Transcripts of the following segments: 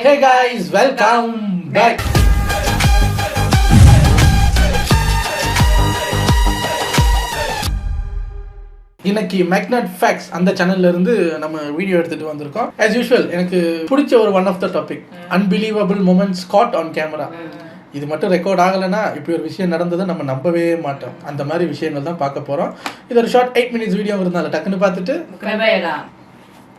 Hey guys, welcome back. இன்னைக்கு magnet facts அந்த சேனல்ல இருந்து நம்ம வீடியோ எடுத்துட்டு வந்திருக்கோம். as usual எனக்கு பிடிச்ச ஒரு one of the topic unbelievable moments got on camera. இது மட்டும் ரெக்கார்ட் ஆகலைன்னா இப்படி ஒரு விஷயம் நடந்ததை நம்ம நம்பவே மாட்டோம். அந்த மாதிரி விஷயங்கள் தான் பார்க்க போகிறோம். இது ஒரு ஷார்ட் 8 minutes வீடியோ இருந்தாலும் டக்குன்னு பார்த்துட்டு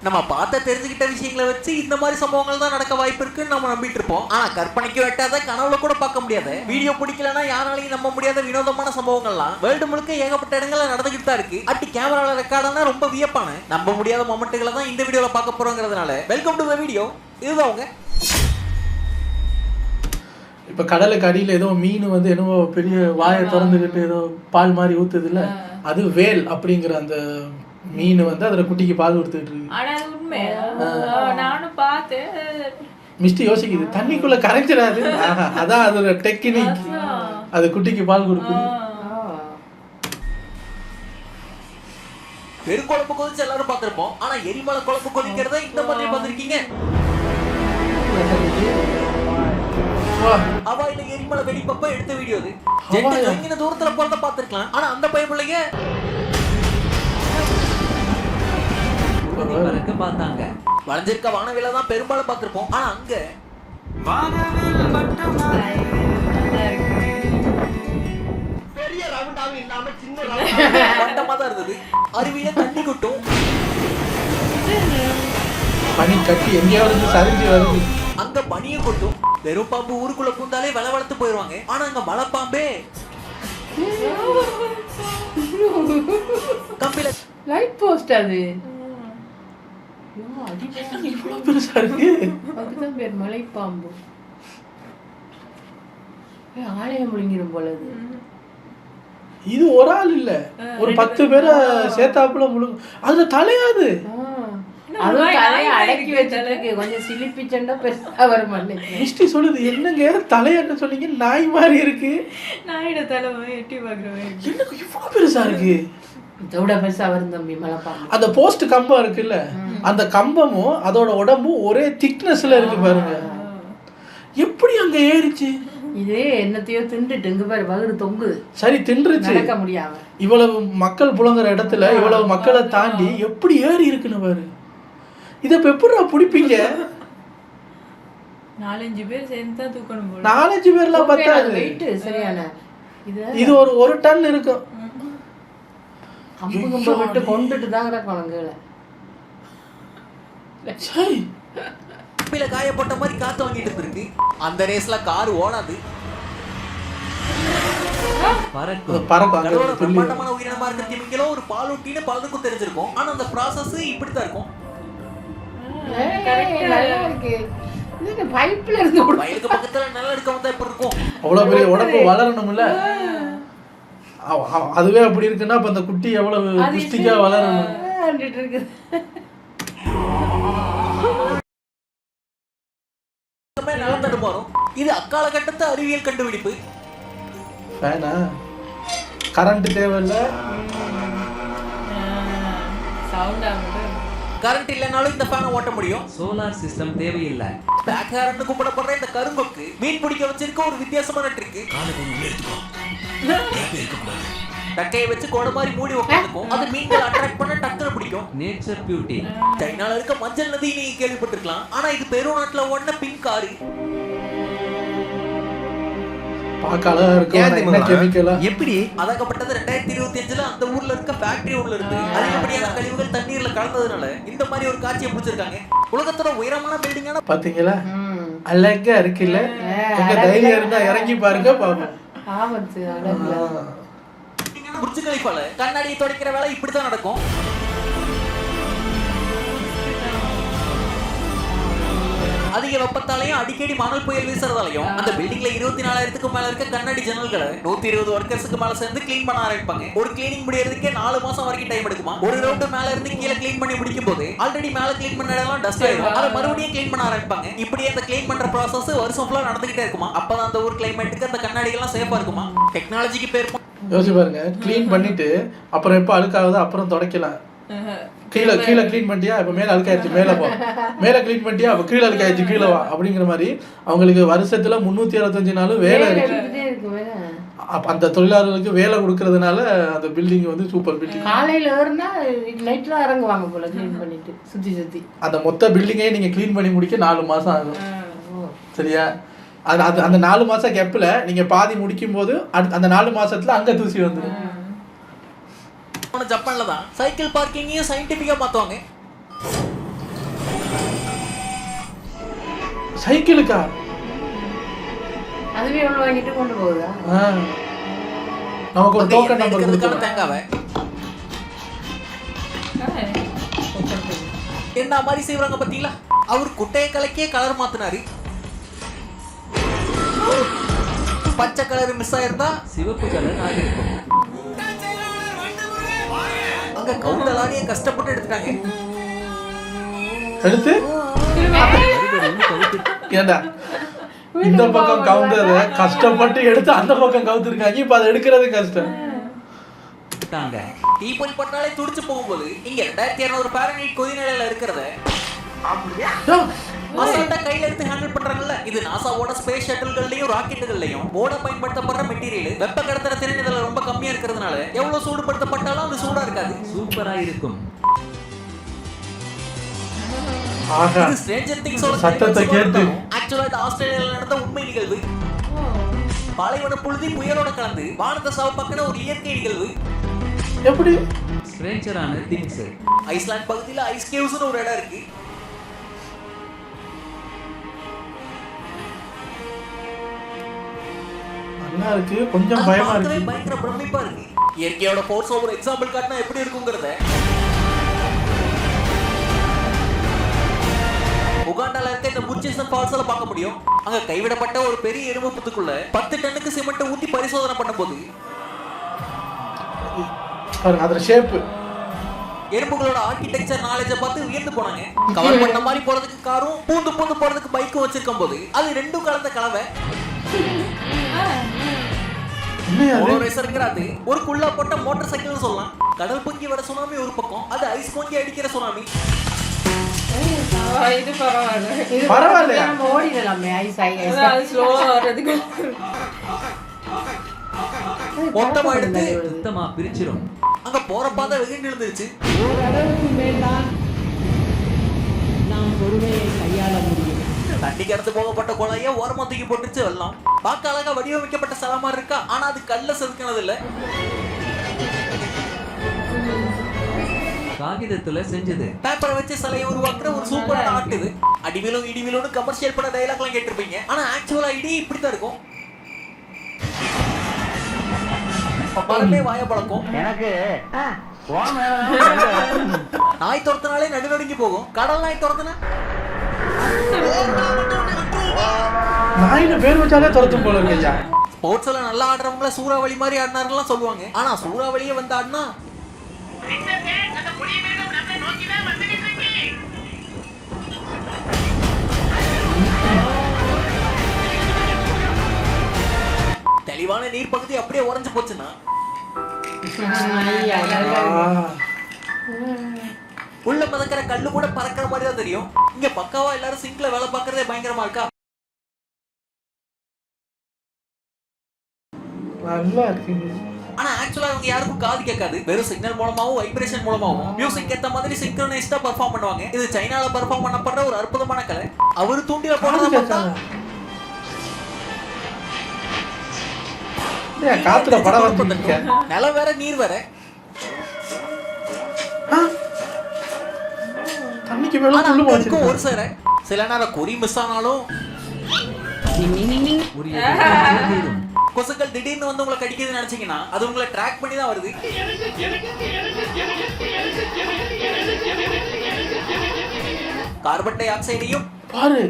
நம்ம பார்த்த தெரிஞ்சுக்கிட்ட விஷயங்களை வச்சு இந்த மாதிரி சம்பவங்கள் தான் நடக்க வாய்ப்பு இருக்குன்னு நம்ம நம்பிட்டு இருப்போம். ஆனா கற்பனைக்கு வெட்டாத, கனவுல கூட பார்க்க முடியாத, வீடியோ பிடிக்கலன்னா யாராலையும் நம்ப முடியாத வினோதமான சம்பவங்கள்லாம் வேர்ல்டு முழுக்க ஏகப்பட்ட இடங்கள்ல நடந்துகிட்டு தான் இருக்கு. அட்டி கேமரால ரெக்கார்டானா ரொம்ப வியப்பான நம்ப முடியாத மொமெண்ட்டுகளை தான் இந்த வீடியோல பார்க்க போறோங்கிறதுனால வெல்கம் டு த வீடியோ. இதுதான் அவங்க. இப்போ கடலுக்கு அடியில் ஏதோ மீன் வந்து என்னவோ பெரிய வாயை திறந்துக்கிட்டு ஏதோ பால் மாதிரி ஊற்றுது இல்லை, அது வேல் அப்படிங்கிற அந்த மீன் வந்து அதில் குட்டிக்கு பால் கொடுத்துட்டு இருக்கு. மிஸ்டி யோசிக்குது தண்ணிக்குள்ள கரைஞ்சிடாது, அதான் அதோட டெக்னிக், அது குட்டிக்கு பால் கொடுக்குது. பெருங்குழம்பு கொதிச்சு எல்லாரும் பார்த்திருப்போம். ஆனா எரிமலை குழம்பு கொதிக்கிறத இந்த மாதிரி பார்த்திருக்கீங்க? அவாயில எரிமலை வெடிப்பப்ப எடுத்த வீடியோ அது. ஜெட்டு தூரத்துல போறத பார்த்திருக்கலாம். ஆனா அந்த பையன் பார்த்தாங்க. வளைஞ்சிருக்க வானவில தான் பெரும்பாலும் பார்த்திருப்போம். ஆனா அங்க பெரிய ரவுண்டாவே இல்லாம சின்ன வட்டமா தான் இருந்தது. அருவியில தண்ணி கொட்டும், பனி கட்டி எங்கேயாவது சரிஞ்சு வருது. அங்க பனியை கொட்டும். வெறும் பாம்பு ஊருக்குள்ள பூந்தாலே விலை வளர்த்து போயிருவாங்க. ஆனா அங்க மலை பாம்பே கம்பில லைட் போஸ்ட் அது இவ்வளவு பெருசா இருக்கு. அதுதான் பேர் மலைப்பாம்பு. ஆலயம் முழுங்கிடும் போல. இது ஒரு ஆள் இல்ல, ஒரு 10 பேரை சேர்த்தாப்புல முழுங்க. அதுல தலையாது, அதுவும் தலையை அடக்கி வச்சிருக்கு. கொஞ்சம் சிலிப்பிச்சண்டா பெருசா வரும். மிஸ்டி சொல்லுது என்னங்க தலையன்னு சொன்னீங்க, நாய் மாதிரி இருக்கு. நாயோட தலை எட்டி பாக்குறேன், எனக்கு இவ்வளவு பெருசா இருக்கு. இதோட பெருசா வரும் தம்பி மலைப்பாம்பு. அந்த போஸ்ட் கம்பம் இருக்குல்ல, அந்த கம்பமும் அதோட உடம்பும் ஒரே திக்னஸ்ல இருக்கு பாருங்க. எப்படி அங்க ஏறிச்சு? இதே என்னத்தையோ தின்றுட்டு இங்க பாரு வகுறு தொங்குது. சரி தின்றுச்சு, நடக்க முடியாம. இவ்வளவு மக்கள் புலங்குற இடத்துல இவ்வளவு மக்களை தாண்டி எப்படி ஏறி இருக்குன்னு பாரு. இதை இப்ப எப்படிடா பிடிப்பீங்க? 4-5 பேர் சேர்ந்து தான் தூக்கணும் போல. 4-5 பேர்லாம் பத்தாது. வெயிட் சரியான இது ஒரு டன் இருக்கும். அம்பு கம்பை விட்டு கொண்டுட்டு தான் கிடக்கணுங்கள. சரி காயப்பட்ட மாதிரி காத்து வாங்கிட்டு இருக்கு. அந்த ரேஸ்ல கார் ஓடாது, பிரம்மாண்டமான உயிரினமா இருக்க திமிங்கலோ ஒரு பாலூட்டின்னு பலருக்கும் தெரிஞ்சிருக்கும். ஆனா அந்த ப்ராசஸ் இப்படித்தான் இருக்கும். பைப்ல இருந்து வயலுக்கு பக்கத்துல நல்லா எடுக்க வந்தா இப்படி இருக்கும். அவ்வளவு பெரிய உடம்பு வளரணும்ல, அதுவே அப்படி இருக்குன்னா அப்ப அந்த குட்டி எவ்வளவு புஷ்டிக்கா வளரணும். இது அக்கால கட்டத்து அறிவியல் கண்டுபிடிப்பு. கரண்ட் தேவையில்ல, கரண்ட் இல்லைனாலும் இந்த ஃபேனை ஓட்ட முடியும். சோலார் சிஸ்டம் தேவையில்லை. பேக் ஹேர்னு கூப்பிடப்படுற இந்த கருங்கொக்கு மீன் பிடிக்க வச்சிருக்க ஒரு வித்தியாசமான ட்ரிக். டக்கையை வச்சு கோட மாதிரி மூடி உட்காந்துக்கும். அது மீன்கள் அட்ராக்ட் பண்ண டக்குனு பிடிக்கும். Nature beauty. சைனால இருக்க மஞ்சள் நதி நீங்க கேள்விப்பட்டிருக்கலாம். ஆனா இது பெரு நாட்டுல ஓடின பிங்க் காரு. எப்படி அதாகப்பட்டது 2025ல அந்த ஊர்ல இருக்க ஃபேக்டரி உள்ள இருந்து அதிகப்படியான கழிவுகள் தண்ணீர்ல கலந்ததுனால இந்த மாதிரி ஒரு காட்சியை பிடிச்சிருக்காங்க. உலகத்தோட உயரமான பில்டிங்கான பாத்தீங்களா, அழகா இருக்குல்ல. உங்க தைரியம் இருந்தா இறங்கி பாருங்க பாப்போம். ஆபத்து அழகா. புர்ஜ் கலிஃபால கண்ணாடியை துடைக்கிற வேலை இப்படித்தான் நடக்கும். அதிக வெப்பத்தாலையும் அடிக்கடி மணல் புயல் வீசுறதாலையும் அந்த பில்டிங்ல 24,000க்கு மேல இருக்க கண்ணாடி ஜன்னல்களை 120 ஒர்க்கர்ஸ்க்கு மேல சேர்ந்து கிளீன் பண்ண ஆரம்பிப்பாங்க. ஒரு கிளீனிங் முடியறதுக்கே 4 மாசம் வரைக்கும் டைம் எடுக்குமா. ஒரு ரவுண்ட் மேல இருந்து கீழே கிளீன் பண்ணி முடிக்கும் போது ஆல்ரெடி மேல கிளீன் பண்ண இடம்லாம் டஸ்ட் ஆயிடும். அதை மறுபடியும் கிளீன் பண்ண ஆரம்பிப்பாங்க. இப்படியே அந்த கிளீன் பண்ற ப்ராசஸ் வருஷம் ஃபுல்லா நடந்துகிட்டே இருக்குமா. அப்பதான் அந்த ஊர் கிளைமேட்டுக்கு அந்த கண்ணாடிகள்லாம் சேஃபா இருக்குமா. டெக்னாலஜிக்கு பேர் யோசிச்சு பாருங்க, கிளீன் பண்ணிட்டு அப்புறம் எப்போ அழுக்காகுதோ அப்புறம் துடைக்கலாம். கீழே க்ளீன் பண்ணிட்டியா இப்போ மேலே அழுக்காயிடுச்சு மேலே போ, மேலே க்ளீன் பண்ணிட்டியா அப்போ கீழே அழுக்காயிடுச்சு கீழே வா அப்படிங்கிற மாதிரி அவங்களுக்கு வருஷத்துல 365 நாளும் வேலை இருக்கு. அப்போ அந்த தொழிலாளர்களுக்கு வேலை கொடுக்கறதுனால அந்த பில்டிங் வந்து சூப்பர் பில்டிங். காலையில ஏறினா நைட்ல இறங்குவாங்க போல க்ளீன் பண்ணிட்டு சுத்தி அந்த மொத்த பில்டிங்கையும் நீங்கள் க்ளீன் பண்ணி முடிக்க 4 மாதம் ஆகும். சரியா? அது அந்த 4 மாதம் கேப்பில் நீங்கள் பாதி முடிக்கும் போது அந்த 4 மாதத்துல அங்கே தூசி வந்துடும். ஜப்பான்ல தான் சைக்கிள் பார்க்கிங்கையும் சயின்டிபிக்கா மாத்துவாங்க. சைக்கிளுக்கா? அதுவே எவ்வளவு வாங்கிட்டு கொண்டு போகுதா? நமக்கு ஒரு டோக்கன் நம்பர் கொடுக்கறதுக்கான தேங்காவை என்ன மாதிரி செய்வாங்க பாத்தீங்களா? அவர் குட்டையை கலக்கியே கலர் மாத்தினாரு. பச்சை கலர் மிஸ் ஆயிருந்தா சிவப்பு கலர் ஆகிருக்கும். அங்க கவுண்டலாடியே கஷ்டப்பட்டு எடுத்துட்டாங்க. எடுத்து ஏண்டா இந்த பக்கம் கவுண்டர் கஷ்டப்பட்டு எடுத்து அந்த பக்கம் கவுத்துருக்காங்க. இப்ப அதை எடுக்கிறது கஷ்டம். தீப்பொறி பட்டாலே துடிச்சு போகும்போது இங்க 2200 ஃபாரன்ஹீட் கொதிநிலையில இருக்கிறத அசால்ட்டா கையில எடுத்து ஹேண்டில் பண்றாங்கல்ல. இது நாசாவோட ஸ்பேஸ் ஷட்டில்கள்லயும் ராக்கெட்டுகள்லயும் போட பயன்படுத்தப்படுற மெட்டீரியல். வெப்ப கடத்துற திறன் இதுல ரொம்ப கம்மியா இருக்கிறதுனால எவ்வளவு சூடுபடுத்தப்பட்டாலும் அது சூடா இருக்காது, சூப்பரா இருக்கும். இது ஸ்ட்ரேஞ்சர் திங்ஸோட சத்தத்தை கேட்டு ஆக்சுவலா இது ஆஸ்திரேலியால நடந்த உண்மை நிகழ்வு. பாலைவன புழுதி புயலோட கலந்து வானத்தை சவப்பாக்கின ஒரு இயற்கை நிகழ்வு. எப்படி ஸ்ட்ரேஞ்சரான திங்ஸ். ஐஸ்லாந்து பகுதியில ஐஸ் கேவ்ஸ்னு ஒரு இடம் இருக்கு. நல்லா இருக்கு, கொஞ்சம் பயமா இருக்கு. பயங்கர பிரமிப்பா இருக்கு. இயற்கையோட ஃபோர்ஸ் ஒரு எக்ஸாம்பிள் காட்டினா எப்படி இருக்குங்கிறத உகாண்டால இருக்க இந்த முர்ச்சிசன் ஃபால்ஸ்ல பார்க்க முடியும். அங்க கைவிடப்பட்ட ஒரு பெரிய எறும்பு புத்துக்குள்ள 10 டன்னுக்கு சிமெண்ட் ஊத்தி பரிசோதனை பண்ணும்போது பாருங்க அதோட ஷேப், எறும்புகளோட ஆர்கிடெக்சர் நாலேஜை பார்த்து வியந்து போனாங்க. கவர் பண்ண மாதிரி போறதுக்கு காரும் பூந்து போறதுக்கு பைக்கும் வச்சிருக்கும் போது அது ரெண்டும் கலந்த கலவை. ஒரு குள்ளா போட்ட மோட்டார் சைக்கிள் சொல்லலாம். கடல் பொங்கி வர சுனாமி ஒரு பக்கம், அது ஐஸ் பொங்கி அடிக்கிற சுனாமி. இது பரவாயில்ல, பரவாயில்லையா? நம்ம ஓடிடலாமே ஐஸ் ஸ்லோவா வர்றதுக்கு. மொத்தமா எடுத்து சுத்தமா பிரிச்சிரும். அங்க போற பாதை வெகுண்டு இருந்துச்சு. ஒரு அளவுக்கு மேல்தான் நாம் பொறுமையை கையாள முடியும். தண்ணிக்கு அடுத்து போகப்பட்ட குழாய ஓரமா தூக்கி போட்டுச்சு வெள்ளம். பார்க்க அழகா வடிவமைக்கப்பட்ட சலமா இருக்கா, ஆனா அது கல்ல செதுக்கினது இல்ல, காகிதத்துல செஞ்சது. பேப்பரை வச்சு சிலையை உருவாக்குற ஒரு சூப்பரான ஆர்ட் இது. அடிவிலும் இடிவிலும் கமர்ஷியல் பண்ண டயலாக்லாம் கேட்டிருப்பீங்க. ஆனா ஆக்சுவலா இடி இப்படித்தான் இருக்கும். பழமே வாய பழக்கம். எனக்கு நாய் துரத்தினாலே நடுநடுங்கி போகும். கடல் நாய் துரத்தினா நாயில பேர் வச்சாலே துரத்தும் போல இருக்கு. ஸ்போர்ட்ஸ்ல நல்லா ஆடுறவங்கள சூறாவளி மாதிரி ஆடினாருலாம் சொல்லுவாங்க. ஆனா சூறாவளியே வந்து ஆடினா தெளிவான நீர் பகுதி அப்படியே உறைஞ்சு போச்சுன்னா உள்ள பதக்கிற கல்லு கூட பறக்கிற மாதிரி தான் தெரியும். இங்க பக்காவா எல்லாரும் சிங்க்ல வேலை பார்க்கறதே பயங்கரமா இருக்கா. நல்லா இருக்கு. ஆனா ஆக்சுவலா அவங்க யாருக்கும் காது கேட்காது. வெறும் சிக்னல் மூலமாவும் வைப்ரேஷன் மூலமாவும் மியூசிக் ஏத்த மாதிரி சிங்க்ரோனைஸ்டா பெர்ஃபார்ம் பண்ணுவாங்க. இது சைனால பெர்ஃபார்ம் பண்ணப்படுற ஒரு அற்புதமான கலை. அவரு தூண்டில போனது பார்த்தா காத்துல படம் வந்துருக்கு. நிலம் வேற நீர் வேற. தண்ணிக்கு மேல புல்லு போச்சு. ஒரு சேர சில நேரம் குறி மிஸ் ஆனாலும் கொசுக்கள் திடீர்னு வந்து உங்களை கடிக்குதுன்னு நினைச்சீங்கன்னா அது உங்களை ட்ராக் பண்ணி தான் வருது. கார்பன் டை ஆக்சைடையும் பாரு,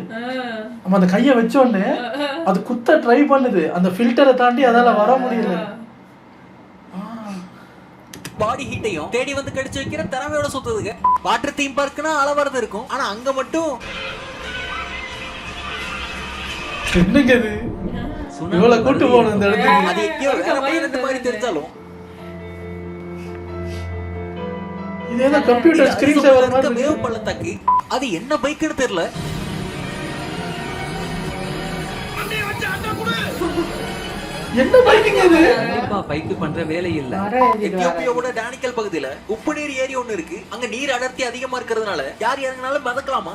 நம்ம அந்த கையை வச்ச உடனே அது குத்த ட்ரை பண்ணுது. அந்த ஃபில்டரை தாண்டி அதால வர முடியல. பாடி ஹீட்டையும் தேடி வந்து கடிச்சு வைக்கிற திறமையோட சுத்துதுங்க. வாட்டர் தீம் பார்க்னா அளவறது இருக்கும். ஆனா அங்க மட்டும் என்னங்க இது இவ்வளவு கூட்டு போகணும் இந்த இடத்துக்கு. அது எங்கேயோ வேற மாதிரி தெரிஞ்சாலும் இது ஏதோ கம்ப்யூட்டர் ஸ்கிரீன் சேவர் மாதிரி வேவ் இருக்கு. பள்ளத்தாக்கு அது என்ன பைக்குன்னு தெரியல. என்ன பைக்குங்க இது? கண்டிப்பா பைக்கு பண்ற வேலை இல்ல. எத்தியோப்பியாவோட டானிக்கல் பகுதியில உப்பு நீர் ஏரி ஒண்ணு இருக்கு. அங்க நீர் அடர்த்தி அதிகமா இருக்கிறதுனால யார் இறங்கினாலும் மிதக்கலாமா?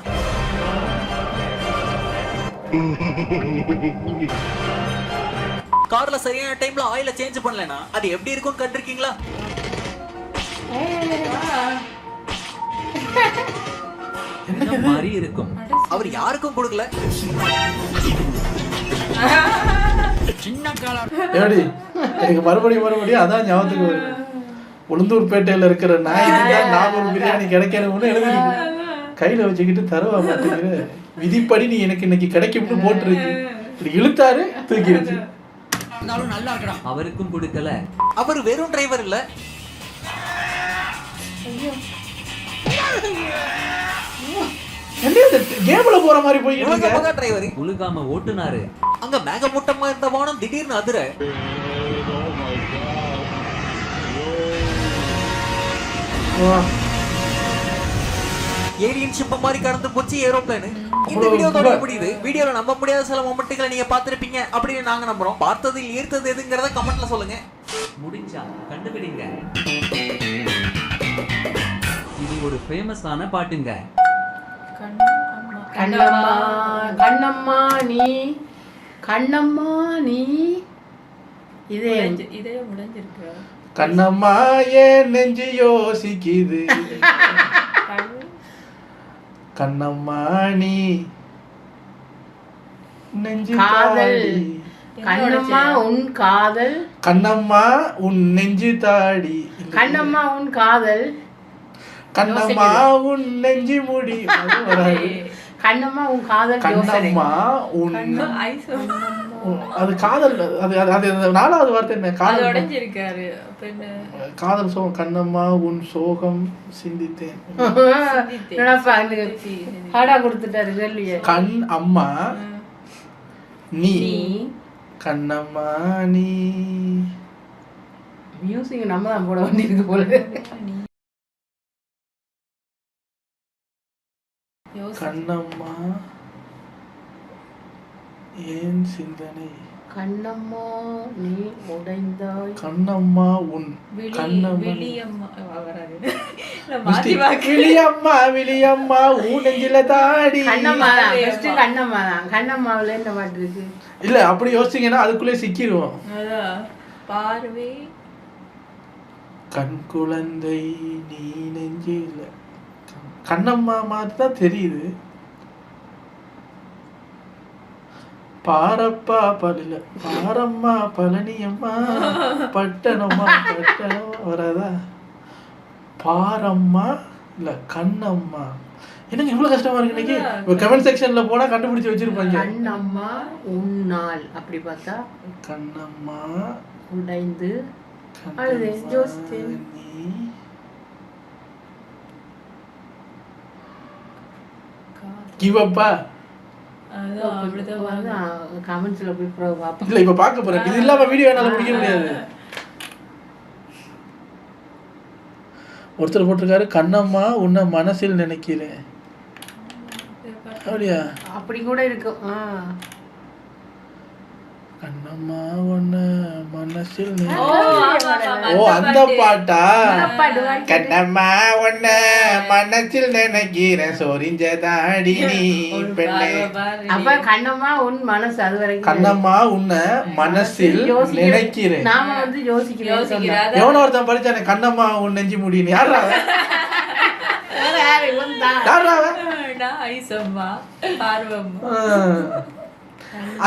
கார்ல சரியான டைம்ல ஆயில சேஞ்ச் பண்ணலனா அது எப்படி இருக்கும்னு கண்டிருக்கீங்களா? என்ன மாதிரி இருக்கும். அவர் யாருக்கும் கொடுக்கல. எப்படி எனக்கு மறுபடியும் அதான் ஞாபகத்துக்கு வருது. உளுந்தூர்பேட்டையில இருக்கிற நாய் நாகூர் பிரியாணி கிடைக்கணும்னு எழுதிருக்கு. கையில வச்சுக்கிட்டு தருவா மாட்டேங்கிற. விதிப்படி நீ எனக்கு இன்னைக்கு கிடைக்கும்னு போட்டுருக்கு. இழுத்தாரு தூக்கிடுச்சு. அவருக்கும் கொடுக்கல. அவர் வெறும் டிரைவர் இல்ல, என்ன கேம்ல போற மாதிரி போயிட்டு இருக்க. டிரைவர் உழுகாம ஓட்டுனாரு. அங்க மேகமூட்டமா இருந்த வானம் திடீர்னு அதிர ஏலியன் ஷிப் மாதிரி கடந்து போச்சு ஏரோப்ளேன். இந்த வீடியோவோட முடியுது. வீடியோல நம்ப முடியாத சில மொமெண்ட்களை நீங்க பார்த்திருப்பீங்க அப்படின்னு நாங்க நம்புறோம். பார்த்ததில் ஈர்த்தது எதுங்கறத கமெண்ட்ல சொல்லுங்க. முடிஞ்சா கண்டுபிடிங்க. இது ஒரு ஃபேமஸான பாட்டுங்க. கண்ணம்மா கண்ணம்மா நீ கண்ணம்மா நீ இதே முடிஞ்சிருக்கு. கண்ணம்மா ஏன் நெஞ்சு யோசிக்குது. கண்ணம்மா நீ நெஞ்சு காதல். தாடி. கண்ணம்மா உன் காதல். கண்ணம்மா உன் நெஞ்சு தாடி. கண்ணம்மா உன் காதல். கண்ணம்மா உன் நெஞ்சு முடி. அது வராது. கண்ணம்மா உன் காதல் யோசனை. கண்ணம்மா உன் அது காதல். அது அது அது நாலாவது வார்த்தை என்ன? காதல் உடைஞ்சிருக்காரு. காதல் சோகம். கண்ணம்மா உன் சோகம் சிந்தித்தேன். என்னப்பா ஹாடா கொடுத்துட்டாரு கேள்விய. கண் அம்மா நீ கண்ணம்மா நீ. மியூசிக் நம்ம தான் போட வேண்டியிருக்கு போல. கண்ணம்மா ஏன் சிந்தனை. கண்ணம்மா நீ உடைந்தாய். கண்ணம்மா உன் கண்ணம்மா விழியம்மா விழியம்மா உன் நெஞ்சில தாடி. கண்ணம்மா தான் ஃபர்ஸ்ட். கண்ணம்மா தான். கண்ணம்மாவுல என்ன பாட்டு இருக்கு? இல்ல அப்படி யோசிச்சீங்கன்னா அதுக்குள்ளே சிக்கிடுவோம். பார்வை கண் குழந்தை நீ நெஞ்சில. கண்ணம்மா மாதிரி தான் தெரியுது. பாரப்பா பழல பாரம்மா பழனியம்மா பட்டணம்மா பட்டணம் வராதா. பாரம்மா இல்ல கண்ணம்மா. எனக்கு இவ்வளவு கஷ்டமா இருக்கு இன்னைக்கு. கமெண்ட் செக்ஷன்ல போனா கண்டுபிடிச்சு வச்சிருப்பாங்க. கண்ணம்மா உன்னாள் அப்படி பார்த்தா கண்ணம்மா உடைந்து அழுது யோசித்தேன். நீ கிவ் அப்பா. கமெண்ட்ஸ்ல போய் பார்ப்போம். இல்ல இப்ப பார்க்க போறேன். இது இல்லாம வீடியோ என்னால முடிக்க முடியாது. ஒருத்தர் போட்டிருக்காரு கண்ணம்மா உன்னை மனசில் நினைக்கிறேன். அப்படியா? அப்படி கூட இருக்கும். கண்ணம்மா உன்னை மனசில் ஓ அந்த பாட்டா? கண்ணம்மா உன்னை மனசில் நினைக்கிறேன் சொரிஞ்ச தாடி நீ பெண்ணே. அப்ப கண்ணம்மா உன் மனசு அது வரைக்கும். கண்ணம்மா உன்னை மனசில் நினைக்கிறேன். நாம வந்து யோசிக்கிறேன். எவனோ ஒருத்தன் படிச்சானே கண்ணம்மா உன் நெஞ்சு முடின்னு. யாரா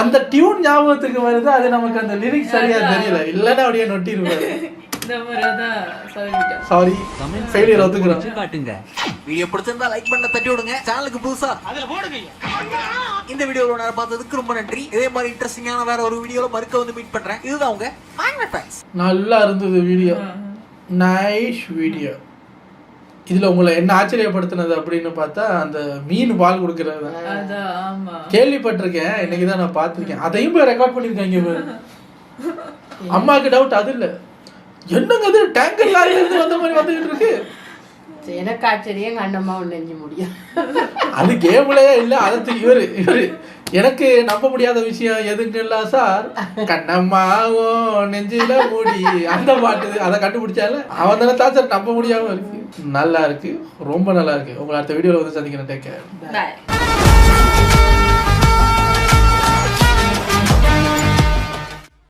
அந்த டியூன் ஞாபகத்துக்கு வருது. அது நமக்கு அந்த லிரிக்ஸ் சரியா தெரியல. இல்லன்னா அப்படியே நொட்டிருப்பாரு. Sorry failure ஒத்துக்குறோம். காட்டுங்க. வீடியோ பிடிச்சிருந்தா லைக் பண்ண தட்டி விடுங்க. சேனலுக்கு புதுசா அதுல போடுங்க. இந்த வீடியோல நான் பார்த்ததுக்கு ரொம்ப நன்றி. இதே மாதிரி இன்ட்ரெஸ்டிங்கான வேற ஒரு வீடியோல மறுக்க வந்து மீட் பண்றேன். இதுதான் உங்க மேக்னட் ஃபேக்ஸ். நல்லா இருந்தது வீடியோ. Nice video. இதுல உங்களை என்ன ஆச்சரியப்படுத்தினது அப்படின்னு பார்த்தா அந்த மீன் பால் கொடுக்கறது கேள்விப்பட்டிருக்கேன். இன்னைக்குதான் நான் பார்த்திருக்கேன். அதையும் போய் ரெக்கார்ட் பண்ணிருக்காங்க. அம்மாவுக்கு டவுட் அது இல்ல, என்னங்க அது டேங்கர் லாரில இருந்து வந்த மாதிரி வந்துகிட்டு இருக்கு. எனக்கு ஆச்சரியம் கண்ணம்மா நெஞ்சு முடியும். அது கேம்லயே இல்ல. அதை இவரு எனக்கு நம்ப முடியாத விஷயம் எதுன்னு இல்ல சார், கண்ணம்மாவோ நெஞ்சில முடி அந்த பாட்டு அதை கண்டுபிடிச்சால அவன் தானே தான் சார் நம்ப முடியாம இருக்கு. நல்லா இருக்கு, ரொம்ப நல்லா இருக்கு. உங்களை அடுத்த வீடியோல வந்து சந்திக்கிறேன். Take care. பாய்.